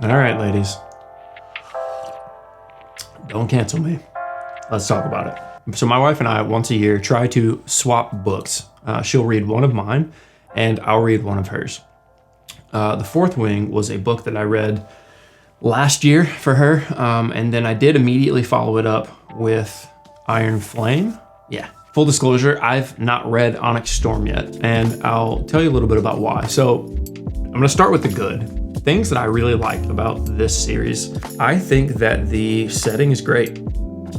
All right, ladies. Don't cancel me. Let's talk about it. So my wife and I, once a year, try to swap books. She'll read one of mine, and I'll read one of hers. The Fourth Wing was a book that I read last year for her, and then I did immediately follow it up with Iron Flame. Yeah. Full disclosure, I've not read Onyx Storm yet, and I'll tell you a little bit about why. So I'm going to start with the good. Things that I really liked about this series. I think that the setting is great.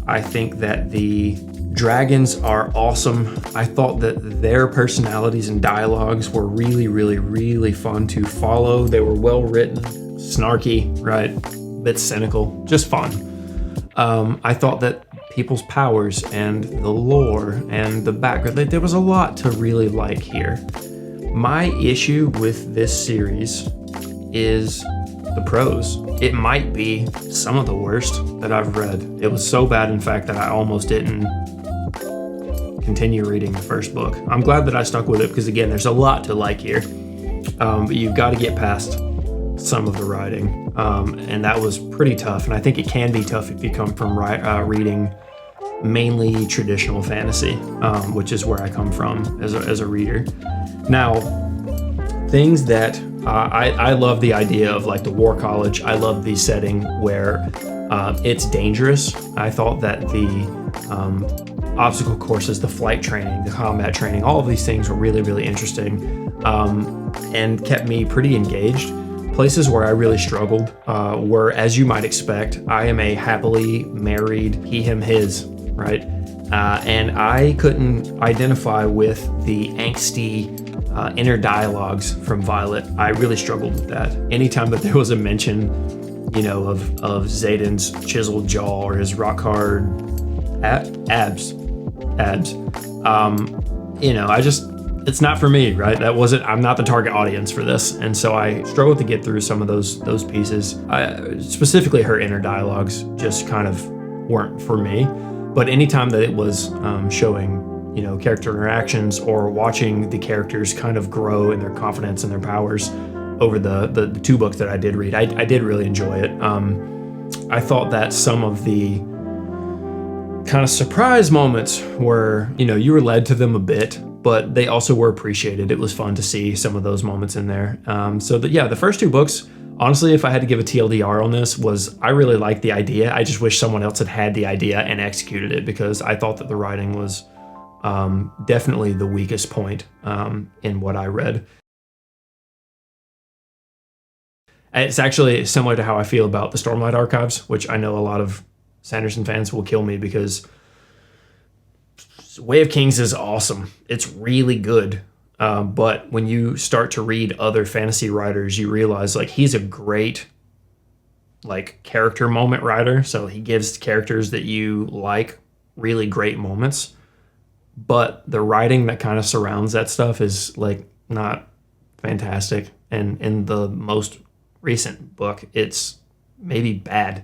I think that the dragons are awesome. I thought that their personalities and dialogues were really fun to follow. They were well written, snarky, right? A bit cynical, just fun. I thought that people's powers and the lore and the background, there was a lot to really like here. My issue with this series is the prose. It might be some of the worst that I've read. It was so bad, in fact, that I almost didn't continue reading the first book. I'm glad that I stuck with it because, again, there's a lot to like here. But you've got to get past some of the writing. And that was pretty tough. And I think it can be tough if you come from reading mainly traditional fantasy, which is where I come from as a reader. Now, things that I love the idea of like the War College. I love the setting where it's dangerous. I thought that the obstacle courses, the flight training, the combat training, all of these things were really interesting and kept me pretty engaged. Places where I really struggled were, as you might expect, I am a happily married he, him, his, right? And I couldn't identify with the angsty inner dialogues from Violet. I really struggled with that. Anytime that there was a mention, of Xaden's chiseled jaw or his rock hard abs, it's not for me, right? I'm not the target audience for this. And so I struggled to get through some of those pieces. Specifically her inner dialogues just kind of weren't for me. But anytime that it was showing character interactions or watching the characters kind of grow in their confidence and their powers over the two books that I did read, I did really enjoy it. I thought that some of the kind of surprise moments were, you were led to them a bit, but they also were appreciated. It was fun to see some of those moments in there. The first two books, honestly, if I had to give a TLDR on this, I really liked the idea. I just wish someone else had the idea and executed it because I thought that the writing was definitely the weakest point in what I read. It's actually similar to how I feel about the Stormlight Archives, which I know a lot of Sanderson fans will kill me because Way of Kings is awesome. It's really good. But when you start to read other fantasy writers, you realize he's a great character moment writer. So he gives characters that you like really great moments. But the writing that kind of surrounds that stuff is not fantastic. And in the most recent book, it's maybe bad.